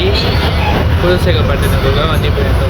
தாண்டி புதுசேகப்பட்டினத்துக்கு வண்டி போயிருந்தோம்.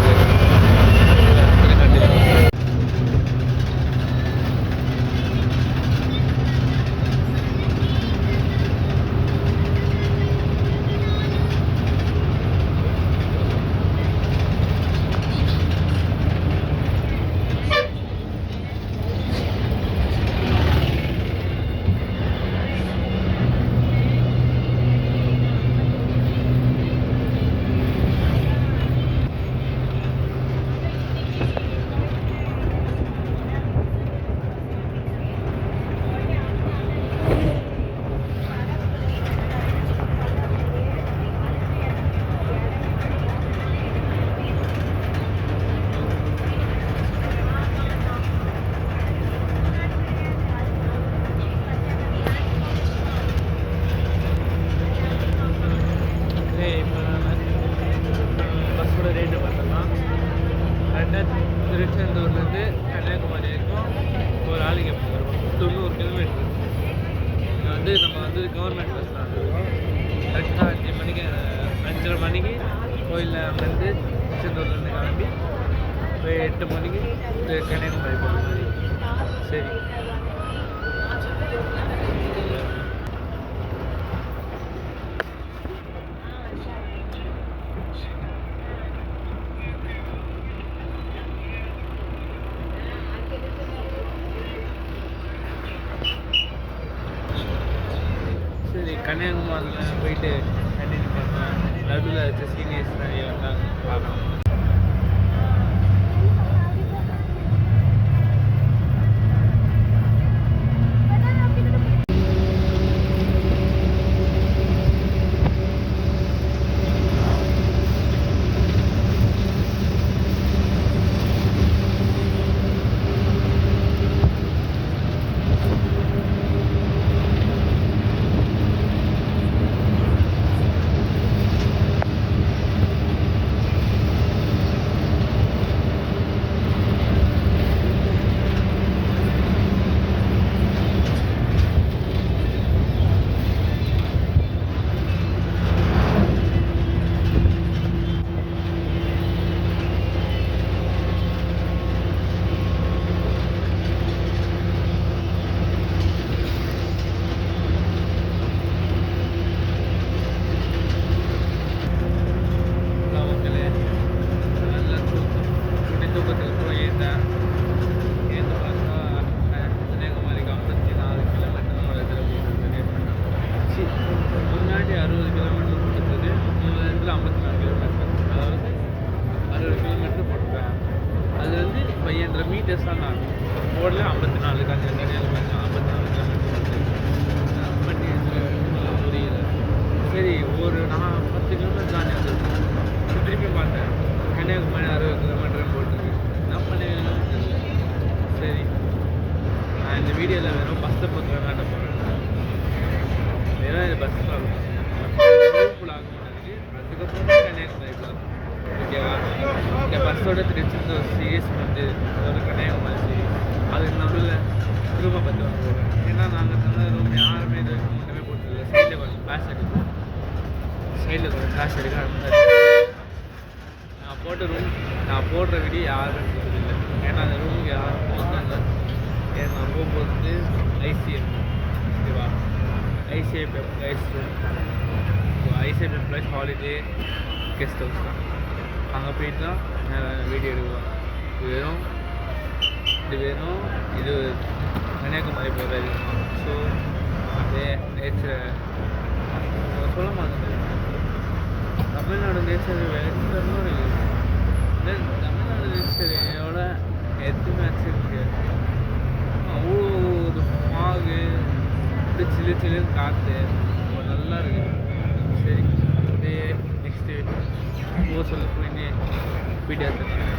திருச்செந்தூர்லேருந்து கன்னியாகுமரி வரைக்கும் ஒரு ஆளுக்கு எப்படி வரும் 90 கிலோமீட்டர். இங்கே நம்ம கவர்மெண்ட் பஸ் தான் இருக்கோம். கரெக்டாக 5 மணிக்கு 5:30 மணிக்கு கோயிலில் அங்கேருந்து திருச்செந்தூர்லேருந்து கிளம்பி போய் 8 மணிக்கு கன்னியாகுமரி போகிற மாதிரி. சரி, கன்னியாகுமரியில் போயிட்டு கண்டினியூ பண்ணேன். நடுவில் இருக்க சீனியர்ஸ் நிறைய வந்தாங்க, பார்க்கலாம். போடல 54 கன்னியாகுமரி 54 புரியல. சரி, நான் 10 கிலோமீட்டர் தாண்டி வந்துருக்கேன். திருப்பி பார்த்தேன் கன்னியாகுமரி 60 கிலோமீட்டர் போட்டிருக்கு. என்ன பண்ணுவேன்னு தெரியல. சரி, நான் இந்த வீடியோவில் வெறும் பஸ்ஸை பற்றி காட்ட போகிறேன். வெறும் இது பஸ் ஃபுல் ஆக மாட்டேங்குது. அதுக்கப்புறம் கன்னியாகுமரி பிளாக். ஓகேவா? இந்த பஸ்ஸோட திருச்செந்தூர் சீரீஸ் அதோட கன்னியாகுமரி சீரீஸ் அதுக்கு நடுவில் திரும்ப 10 வந்து போடுறேன். ஏன்னா நாங்கள் தந்த ரூம் யாருமே இது ஒன்றுமே போட்டுருல. சைடில் கொஞ்சம் கிளாஸ் எடுக்கும், நான் போடுற வீடியோ யாருமே போடுறதில்லை. ஏன்னா அந்த ரூமுக்கு யாரும் போகிறாங்க. ஏன்னா நான் ரூம் போட்டு ஐசிஎம், ஓகேவா? ICM plus holiday guest house தான். அங்கே போயிட்டு தான் வீடியோ எடுக்கலாம். இது கன்னியாகுமரி போகிறது. ஸோ அதே நேச்சர் சொல்ல மாட்டேன். தமிழ்நாடு நேச்சர் வேறு இருக்குது. தமிழ்நாடு நேச்சரோட எதுவுமே இருக்கு. அவ்வளோ ஒரு ஃபாகு, சில்லுன்னு காற்று நல்லா இருக்குது. சரி, அதே நெக்ஸ்ட்டு சொல்ல போயின்னு வீடியோ எடுத்துருக்கேன்.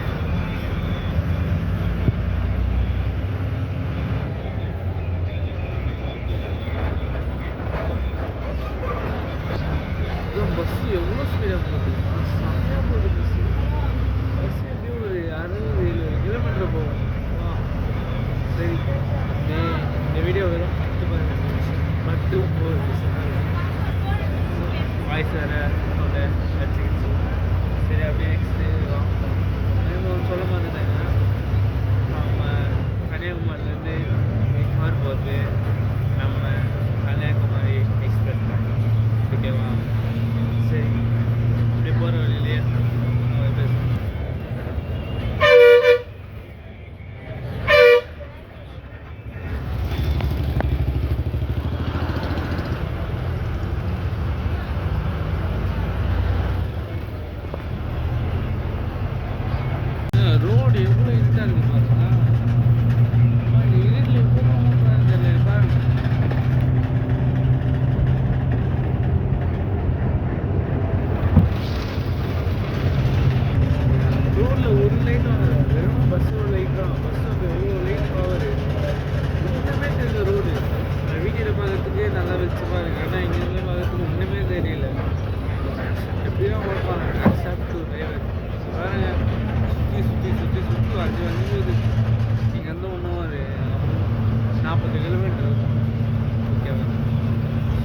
பஸ்ஸு எவ்வளோ ஸ்பீடாக போகுது, செம்மையாக போகுது பஸ்ஸு. பஸ் எப்படி ஒரு 60-70 கிலோமீட்டர் போகும். சரி, இந்த வீடியோ வெறும் 10-15 நிமிஷம், 10 வாய்ஸ் வேறு வச்சுக்கிட்டு கிலோமீட்டர் ஓகேவா.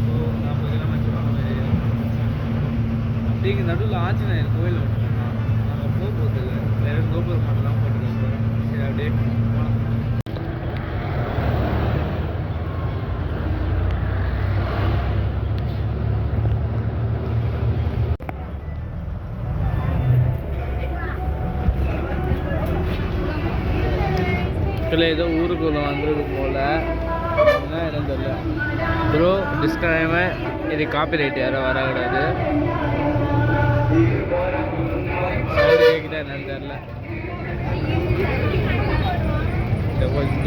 ஸோ 40 கிலோமீட்டர் அந்த மாதிரி அப்படியே இங்கே நடுவில் ஆஞ்சநேயர் கோயில் ஒன்று நாங்கள் போகிறதில்ல, வெறும் கோபுரம் மட்டும் தான் போட்டுக்க போகிறோம். சரி அப்படியே போனோம். இல்லை ஏதோ ஊருக்குள்ள வந்தது போல் என்ன இடம் தெரியல ப்ரோ. டிஸ்கிளைமர், இது காப்பி ரைட் யாரும் வரக்கூடாது. சவுண்டு கேட்குதா என்னன்னு தெரில.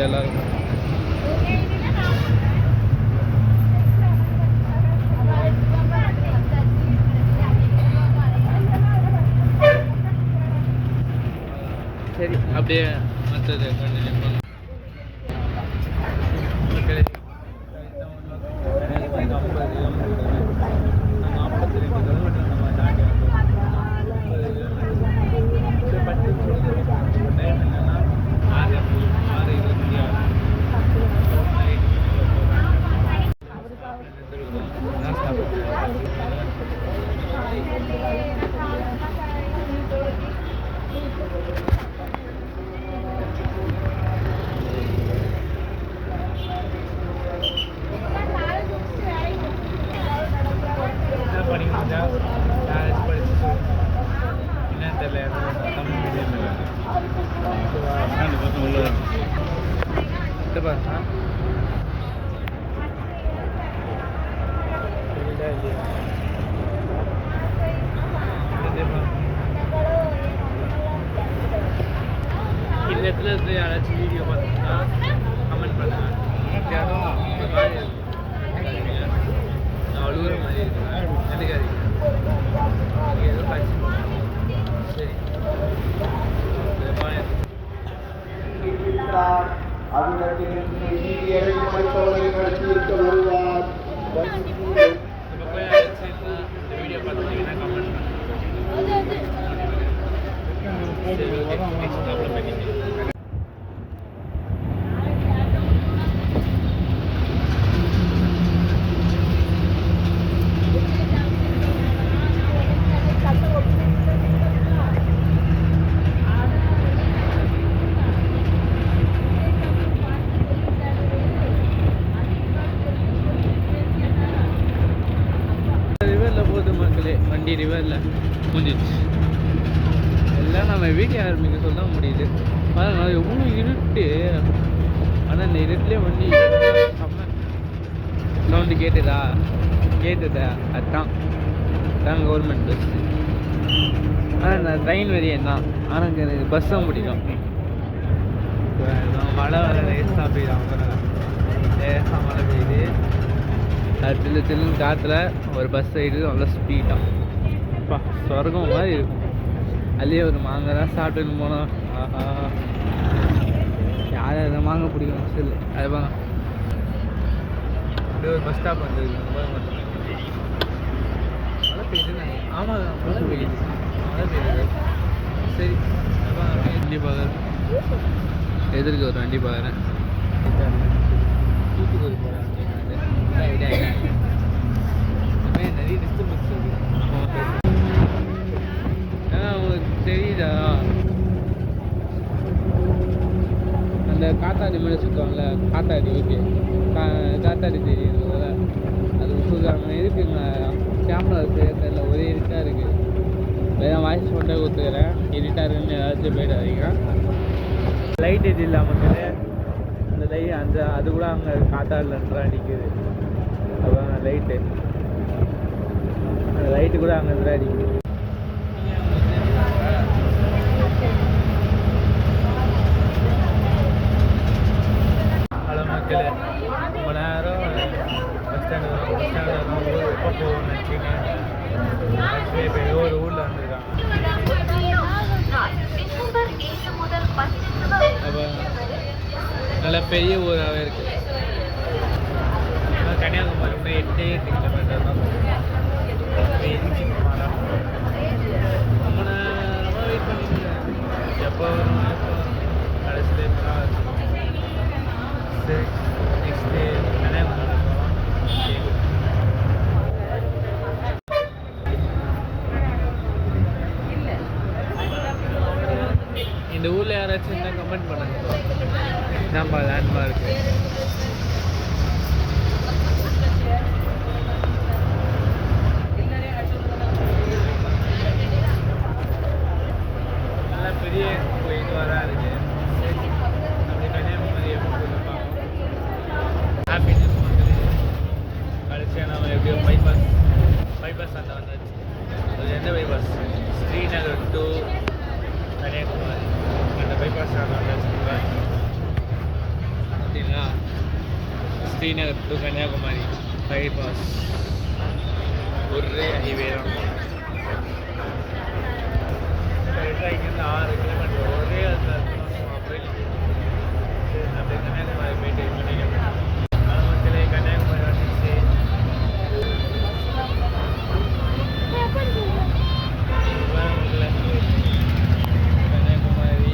எல்லாரும் சரி அப்படியே மற்றது கண்டினியூ பண்ணலாம். இந்த இடத்துல இருந்து யாராச்சும் வீடியோ பார்த்தீங்கன்னா கமெண்ட் பண்ணுவேன். நான் அழுகுற மாதிரி இருக்கேன், நினைக்காதீங்க. ஏதோ காட்சி சரி வீடியோ பார்த்துட்டீங்கன்னா கமெண்ட் வண்டி ரிவரில் முடிஞ்சிச்சு. எல்லாம் நம்ம வீடியோ ஆரம்பிக்க சொல்ல முடியுது. அதனால் எவ்வளோ இருட்டு. ஆனால் இந்த இருட்டுலேயே வண்டி சவுண்டு கேட்டுதா அதுதான் கவர்மெண்ட் பஸ். ஆனால் நான் ட்ரெயின் வரையும் தான். ஆனால் எனக்கு பஸ்ஸும் முடியும். மழை வர லேசாக பெய்யுது, லேசாக மழை பெய்யுது. அது தில்லுன்னு காற்றுல ஒரு பஸ் சைடு நல்லா ஸ்பீடாக சொர்க்கம் மாதிரி இருக்கும். அதுலேயே ஒரு மாங்காய் சாப்பிட்டுன்னு போனோம். ஆஹா, யார் அதை மாங்க பிடிக்கும் சொல்லு. அது வாங்க அப்படியே ஒரு பஸ் ஸ்டாப் வந்தது. மழை பெய்யுது. ஆமாம் மழை பெய்யுது. சரி வண்டி பார்க்குறேன். எதிர்க்கு ஒரு வண்டி பார்க்குறேன். தூத்துக்குடி போகிறேன். நிறைய டிஸ்டர்பன்ஸ் இருக்குது. ஏன்னா உங்களுக்கு தெரியுதா அந்த காத்தாடி மேலே சுற்றுவாங்கள்ல, காத்தாடி ஓகே காத்தாடி தெரியுதுல, அது சொல்லுவாங்க. இருக்குங்க கேமரா தெரியல, ஒரே இருட்டாக இருக்குது. வேறு வாய்ஸ் மட்டும் கொடுத்துக்கிறேன். இருட்டாக இருக்குன்னு ஏதாச்சும் போயிடாதீங்க. லைட் இது இல்லாமல் அந்த லைட் அந்த அது கூட அங்கே காத்தாடிலன்றா அடிக்குது. அதான் லைட்டு, அந்த லைட்டு கூட அங்கே இருந்தா அடிக்குது. ஹலோ மக்களே, ரொம்ப நேரம் பஸ் ஸ்டாண்டு எப்போ போகணும்னு நினச்சிங்க. ஆக்சுவலி இப்போ ஏதோ ஒரு ஊரில் வந்துருக்காங்க. அப்போ நல்ல பெரிய ஊராகவே இருக்குது. கன்னியாகுமரி 8 கிலோமீட்டர் தான். ரொம்ப நேரமாக வெயிட் பண்ணிக்கிறேன். எப்போ வரும் கடைசியில் சரி நெக்ஸ்ட் இந்த ஊரில் யாராச்சும் இருந்தால் கமெண்ட் பண்ணுங்க. நம்ம லேண்ட்மார்க்கு நல்லா பெரிய இதுவாக இருக்கு. அப்படி கன்னியாகுமரி எப்படி பார்ப்போம். ஹாப்பினஸ் மக்களே. கடைசியாக நம்ம எப்படியோ பைபாஸ் அந்த வந்தாச்சு. அது எந்த பைபாஸ்? ஸ்ரீநகர் டு கன்னியாகுமரி அந்த பைபாஸ் அந்த வந்தாச்சு. பார்த்தீங்களா? ஸ்ரீநகர் டு கன்னியாகுமரி பைபாஸ் ஒரே ஹைவே தான். கரெக்டாக இங்கேருந்து 6 கிலோமீட்டர் ஒரே அந்த போயிட்டு அப்படியே கன்னியாகுமரி போயிட்டு பண்ணிக்கலாம். மக்களே கன்னியாகுமரி வந்துச்சு. கன்னியாகுமரி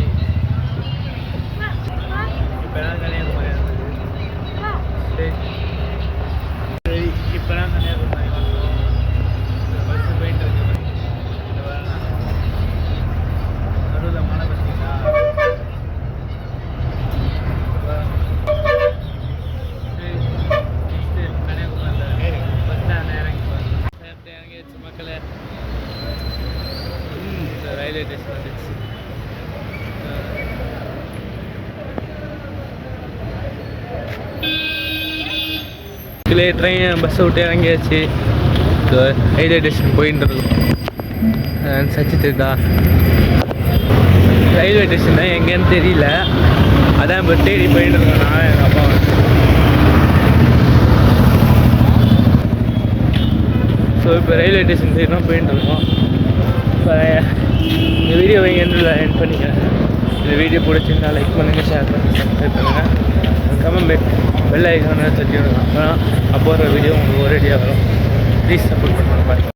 இப்போ தான் கன்னியாகுமரி சரி சரி இப்போ தான் கன்னியாகுமரி பஸ்ஸு போயிட்டு இருக்கு. நடுவில் மழை பார்த்தீங்களா? சரி கன்னியாகுமரியில் பஸ் ஸ்டாண்ட் இறங்கி இறங்கிடுச்சு மக்களே. இந்த ரயில்வே ஸ்டேஷன் வந்துச்சு. ட்ரெயின் பஸ்ஸை விட்டு இறங்கியாச்சு. ரயில்வே ஸ்டேஷன் போயின்னு இருக்கும். சச்சிதா ரயில்வே ஸ்டேஷன் தான் எங்கேன்னு தெரியல. அதான் இப்போ தேடி போயிட்டு இருக்கோம் நான் எங்கள் அப்பா. ஸோ இப்போ ரயில்வே ஸ்டேஷன் தேடி தான் போயிட்டு இருக்கோம். இப்போ இந்த வீடியோவை எண்ட் பண்ணிக்கிறேன். இந்த வீடியோ பிடிச்சிருந்தா லைக் பண்ணுங்கள், ஷேர் பண்ணுங்கள், சப்ஸ்கிரைப் பண்ணுங்கள், கமெண்ட் பெல் ஐக்கான தட்டி விடுங்க. அப்போ ஒரு வீடியோ உங்களுக்கு ஒரேடியாக வரும். ப்ளீஸ் சப்போர்ட் பண்ணுங்கள். பாய்.